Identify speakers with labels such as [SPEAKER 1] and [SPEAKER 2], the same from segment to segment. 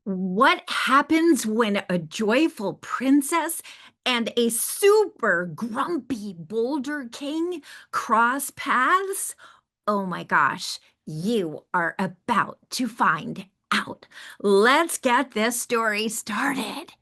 [SPEAKER 1] What happens when a joyful princess and a super grumpy Boulder King cross paths? Oh my gosh, you are about to find out. Let's get this story started.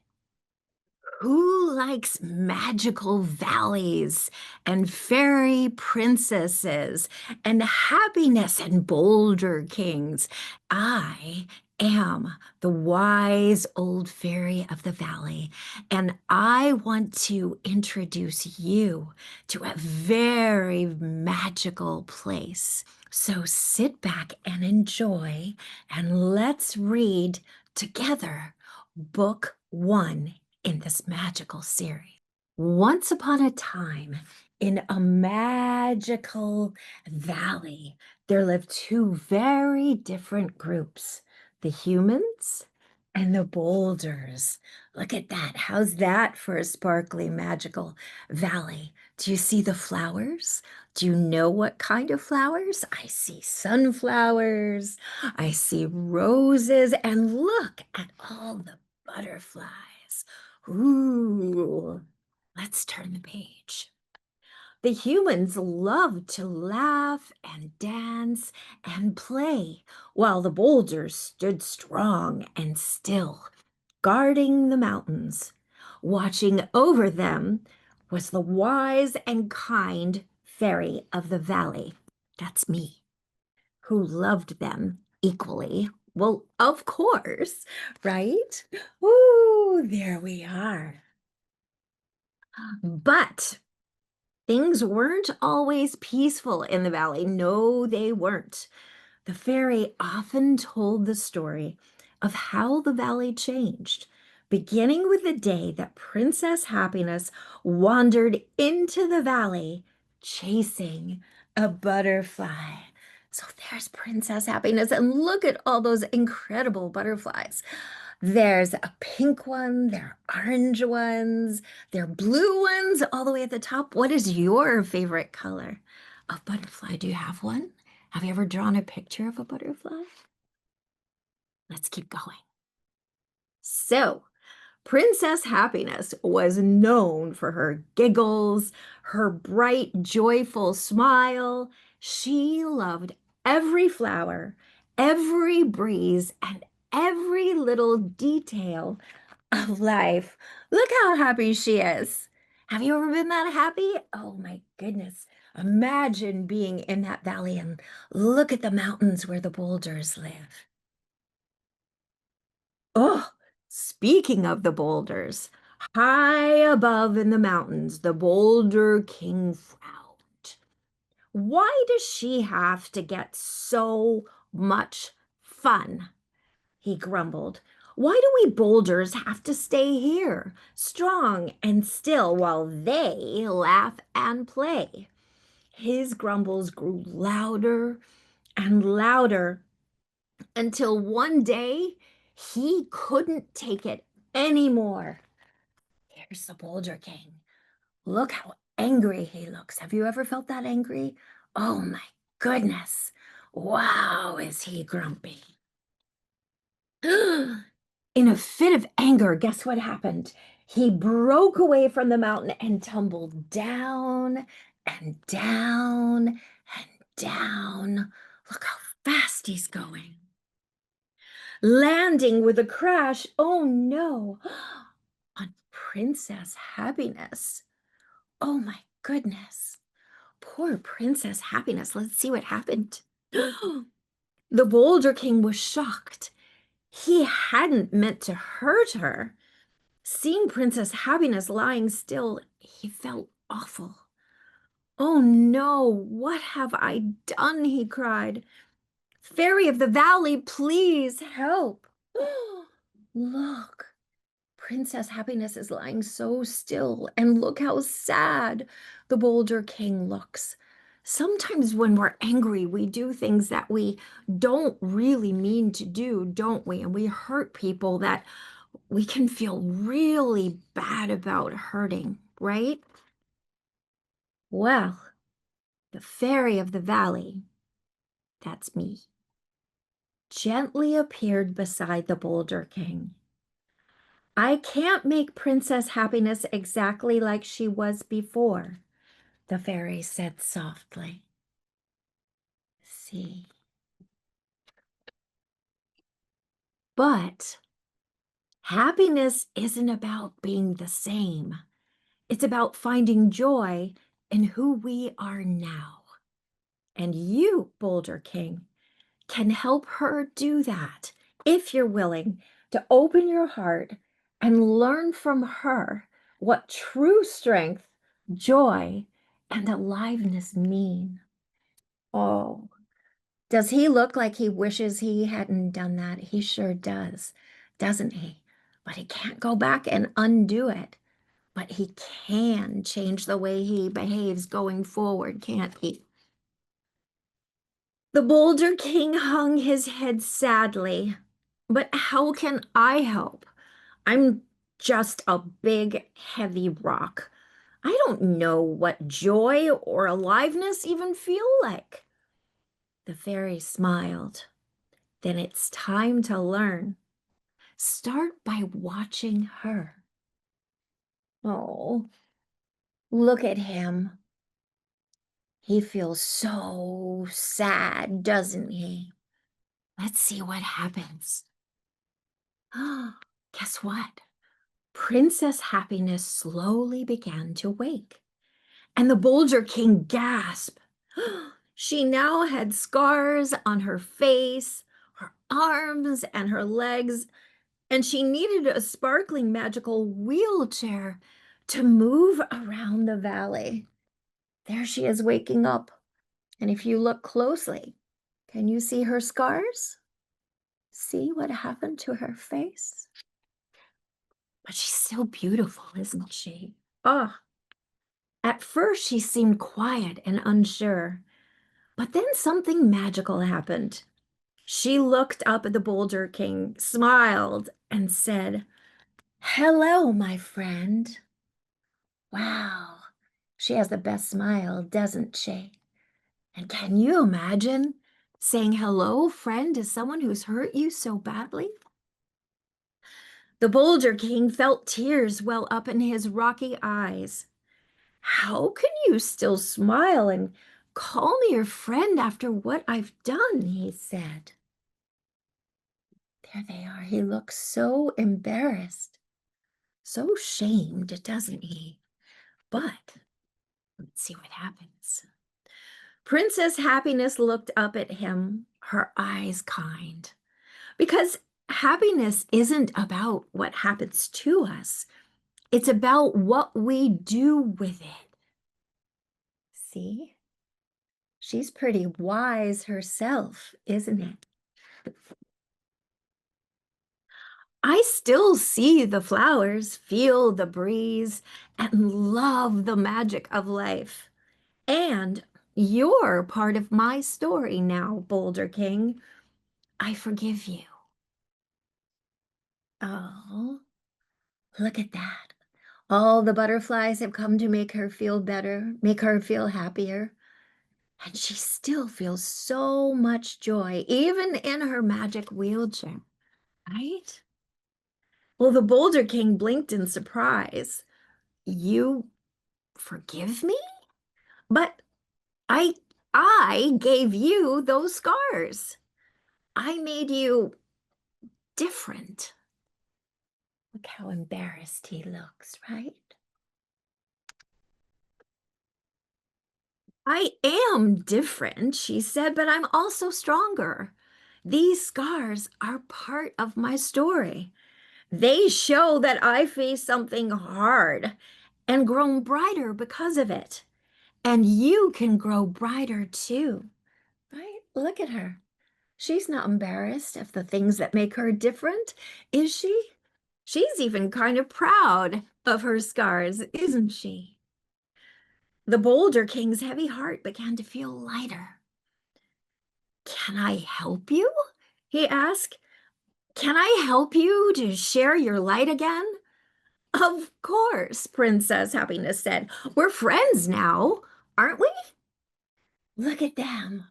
[SPEAKER 1] Who likes magical valleys and fairy princesses and happiness and boulder kings? I am the wise old fairy of the valley, and I want to introduce you to a very magical place. So sit back and enjoy, and let's read together Book One in this magical series. Once upon a time, in a magical valley, there lived two very different groups, the humans and the boulders. Look at that. How's that for a sparkly, magical valley? Do you see the flowers? Do you know what kind of flowers? I see sunflowers. I see roses. And look at all the butterflies. Ooh, let's turn the page. The humans loved to laugh and dance and play, while the boulders stood strong and still, guarding the mountains. Watching over them was the wise and kind fairy of the valley. That's me, who loved them equally. Well, of course, right? Ooh, there we are. But things weren't always peaceful in the valley. No, they weren't. The fairy often told the story of how the valley changed, beginning with the day that Princess Happiness wandered into the valley chasing a butterfly. So there's Princess Happiness, and look at all those incredible butterflies. There's a pink one, there are orange ones, there are blue ones all the way at the top. What is your favorite color of butterfly? Do you have one? Have you ever drawn a picture of a butterfly? Let's keep going. So, Princess Happiness was known for her giggles, her bright, joyful smile. She loved every flower, every breeze, and every little detail of life. Look how happy she is. Have you ever been that happy? Oh my goodness. Imagine being in that valley and look at the mountains where the boulders live. Oh, speaking of the boulders, high above in the mountains, the Boulder King frowned. Why does she have to get so much fun? He grumbled. Why do we boulders have to stay here, strong and still, while they laugh and play? His grumbles grew louder and louder until one day he couldn't take it anymore. Here's the Boulder King. Look how angry he looks. Have you ever felt that angry? Oh my goodness. Wow, is he grumpy? In a fit of anger, guess what happened? He broke away from the mountain and tumbled down and down and down. Look how fast he's going. Landing with a crash, oh no, on Princess Happiness. Oh my goodness. Poor Princess Happiness. Let's see what happened. The Boulder King was shocked. He hadn't meant to hurt her. Seeing Princess Happiness lying still, he felt awful. Oh no, what have I done? He cried. Fairy of the Valley, please help. Look, Princess Happiness is lying so still, and look how sad the Boulder King looks. Sometimes when we're angry, we do things that we don't really mean to do, don't we? And we hurt people that we can feel really bad about hurting, right? Well, the fairy of the valley, that's me. gently appeared beside the Boulder King. I can't make Princess Happiness exactly like she was before, the fairy said softly. See. But happiness isn't about being the same. It's about finding joy in who we are now. And you, Boulder King, can help her do that if you're willing to open your heart and learn from her what true strength, joy, and aliveness mean. Oh, does he look like he wishes he hadn't done that? He sure does, doesn't he? But he can't go back and undo it. But he can change the way he behaves going forward, can't he? The Boulder King hung his head sadly. But how can I help? I'm just a big, heavy rock. I don't know what joy or aliveness even feel like. The fairy smiled. Then it's time to learn. Start by watching her. Oh, look at him. He feels so sad, doesn't he? Let's see what happens. Guess what? Princess Happiness slowly began to wake, and the Boulder King gasped. She now had scars on her face, her arms, and her legs, and she needed a sparkling magical wheelchair to move around the valley. There she is waking up, and if you look closely, can you see her scars? See what happened to her face? But she's still beautiful, isn't she? Oh, at first she seemed quiet and unsure, but then something magical happened. She looked up at the Boulder King, smiled, and said, "Hello, my friend." Wow, she has the best smile, doesn't she? And can you imagine saying hello, friend, to someone who's hurt you so badly? The Boulder King felt tears well up in his rocky eyes. How can you still smile and call me your friend after what I've done? He said. There they are. He looks so embarrassed, so shamed, doesn't he? But let's see what happens. Princess Happiness looked up at him, her eyes kind, because happiness isn't about what happens to us. It's about what we do with it. See? She's pretty wise herself, isn't it? I still see the flowers, feel the breeze, and love the magic of life. And you're part of my story now, Boulder King. I forgive you. Oh, look at that. All the butterflies have come to make her feel better, make her feel happier. And she still feels so much joy, even in her magic wheelchair, right? Well, the Boulder King blinked in surprise. You forgive me? But I I gave you those scars. I made you different. Look how embarrassed he looks, right? I am different, she said, but I'm also stronger. These scars are part of my story. They show that I faced something hard and grown brighter because of it. And you can grow brighter too, right? Look at her. She's not embarrassed of the things that make her different, is she? She's even kind of proud of her scars, isn't she? The Boulder King's heavy heart began to feel lighter. Can I help you? He asked. Can I help you to share your light again? Of course, Princess Happiness said. We're friends now, aren't we? Look at them.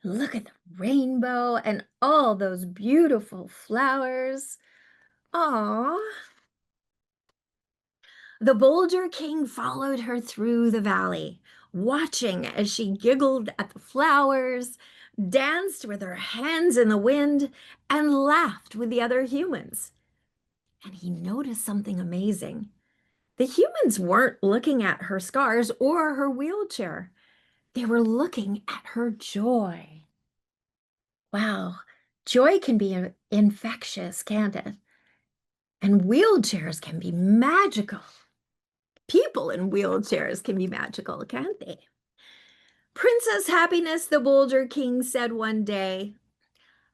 [SPEAKER 1] Look at the rainbow and all those beautiful flowers. Aw. The Boulder King followed her through the valley, watching as she giggled at the flowers, danced with her hands in the wind, and laughed with the other humans. And he noticed something amazing. The humans weren't looking at her scars or her wheelchair. They were looking at her joy. Wow, joy can be infectious, can't it? And wheelchairs can be magical. People in wheelchairs can be magical, can't they? Princess Happiness, the Boulder King, said one day,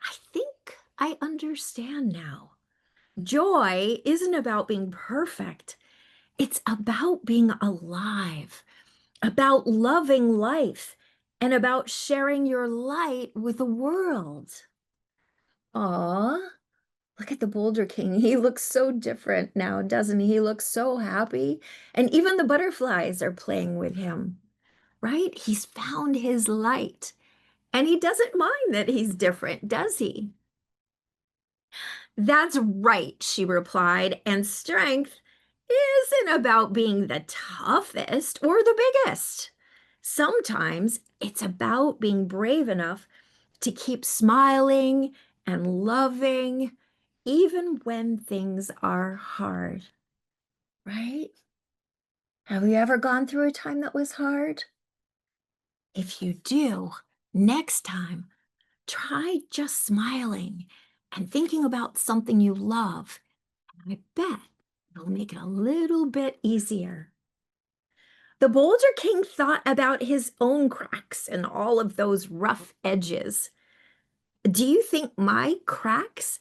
[SPEAKER 1] I think I understand now. Joy isn't about being perfect. It's about being alive, about loving life, and about sharing your light with the world. Aw, look at the Boulder King. He looks so different now, doesn't he? He looks so happy. And even the butterflies are playing with him, right? He's found his light. And he doesn't mind that he's different, does he? That's right, she replied. And strength isn't about being the toughest or the biggest. Sometimes it's about being brave enough to keep smiling and loving, even when things are hard, right? Have you ever gone through a time that was hard? If you do, next time, try just smiling and thinking about something you love. I bet it'll make it a little bit easier. The Boulder King thought about his own cracks and all of those rough edges. Do you think my cracks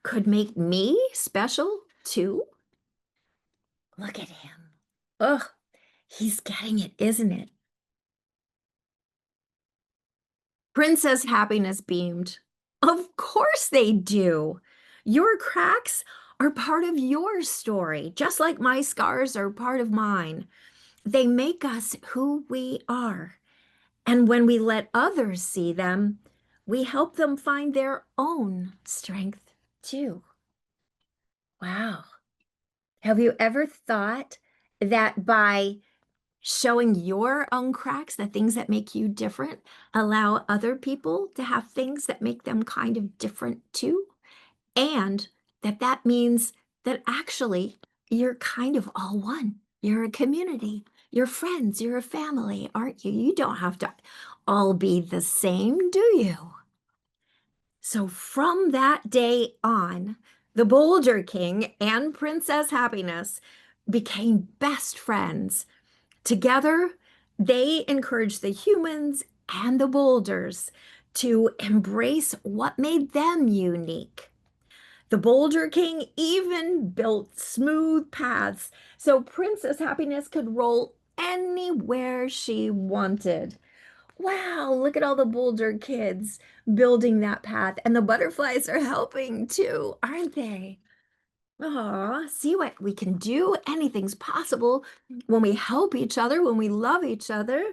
[SPEAKER 1] could make me special too? Look at him. Ugh, he's getting it, isn't it? Princess Happiness beamed. Of course they do. Your cracks are part of your story, just like my scars are part of mine. They make us who we are. And when we let others see them, we help them find their own strength too. Wow. Have you ever thought that by showing your own cracks, the things that make you different, allow other people to have things that make them kind of different too? And that means that actually you're kind of all one. You're a community. You're friends. You're a family, aren't you? You don't have to all be the same, do you? So from that day on, the Boulder King and Princess Happiness became best friends. Together, they encouraged the humans and the boulders to embrace what made them unique. The Boulder King even built smooth paths so Princess Happiness could roll anywhere she wanted. Wow, look at all the Boulder kids building that path. And the butterflies are helping too, aren't they? Aw, see what we can do? Anything's possible when we help each other, when we love each other.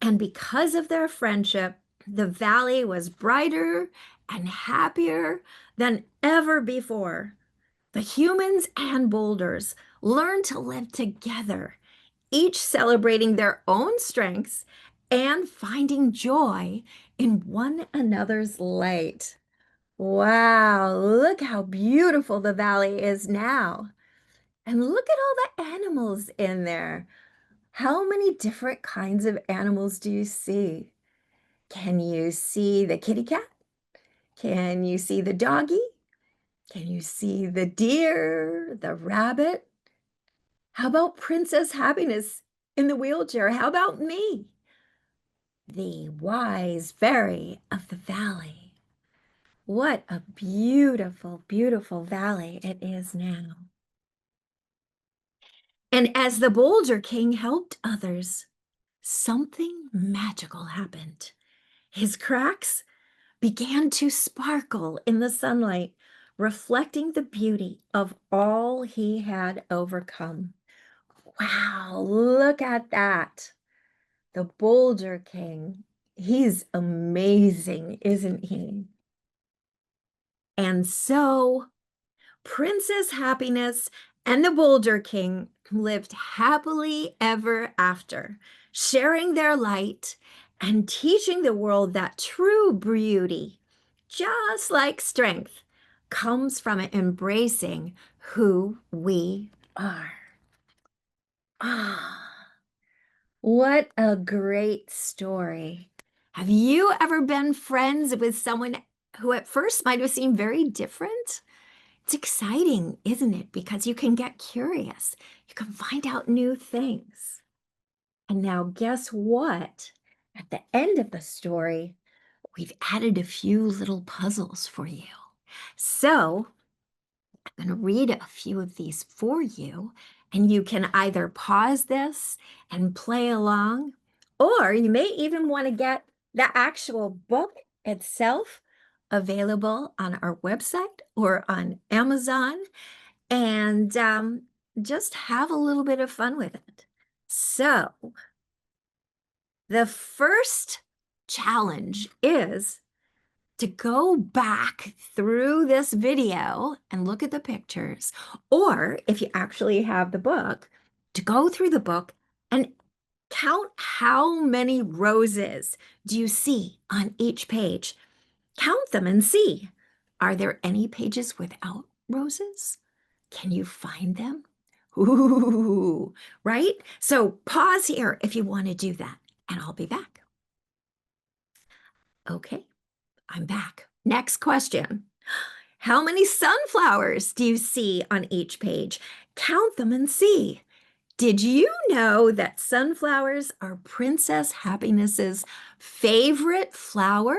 [SPEAKER 1] And because of their friendship, the valley was brighter and happier than ever before. The humans and boulders learned to live together, each celebrating their own strengths and finding joy in one another's light. Wow, look how beautiful the valley is now. And look at all the animals in there. How many different kinds of animals do you see? Can you see the kitty cat? Can you see the doggy? Can you see the deer, the rabbit? How about Princess Happiness in the wheelchair? How about me? The wise fairy of the valley. What a beautiful, beautiful valley it is now. And as the Boulder King helped others, something magical happened. His cracks began to sparkle in the sunlight, reflecting the beauty of all he had overcome. Wow, look at that. the Boulder King. He's amazing, isn't he? And so Princess Happiness and the Boulder King lived happily ever after, sharing their light and teaching the world that true beauty, just like strength, comes from embracing who we are. Ah, what a great story. Have you ever been friends with someone who at first might have seemed very different? It's exciting, isn't it? Because you can get curious. You can find out new things. And now, guess what? At the end of the story, we've added a few little puzzles for you. So I'm going to read a few of these for you, and you can either pause this and play along, or you may even want to get the actual book itself available on our website or on Amazon and just have a little bit of fun with it. So the first challenge is to go back through this video and look at the pictures, or if you actually have the book, to go through the book and count how many roses do you see on each page. Count them and see, are there any pages without roses? Can you find them? Ooh, right? So pause here if you want to do that, and I'll be back. Okay, I'm back. Next question. How many sunflowers do you see on each page? Count them and see. Did you know that sunflowers are Princess Happiness's favorite flower?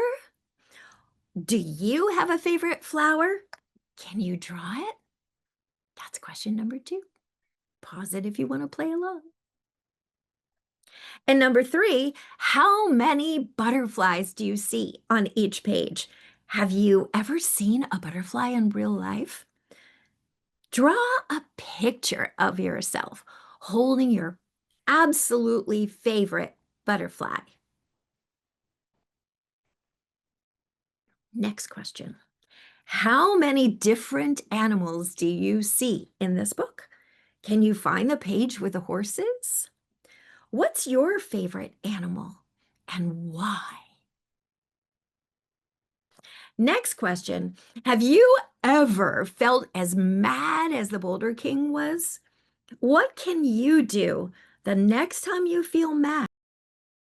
[SPEAKER 1] Do you have a favorite flower? Can you draw it? That's question number 2. Pause it if you want to play along. And number 3, how many butterflies do you see on each page? Have you ever seen a butterfly in real life? Draw a picture of yourself holding your absolutely favorite butterfly. Next question. How many different animals do you see in this book? Can you find the page with the horses? What's your favorite animal and why? Next question. Have you ever felt as mad as the Boulder King was? What can you do the next time you feel mad?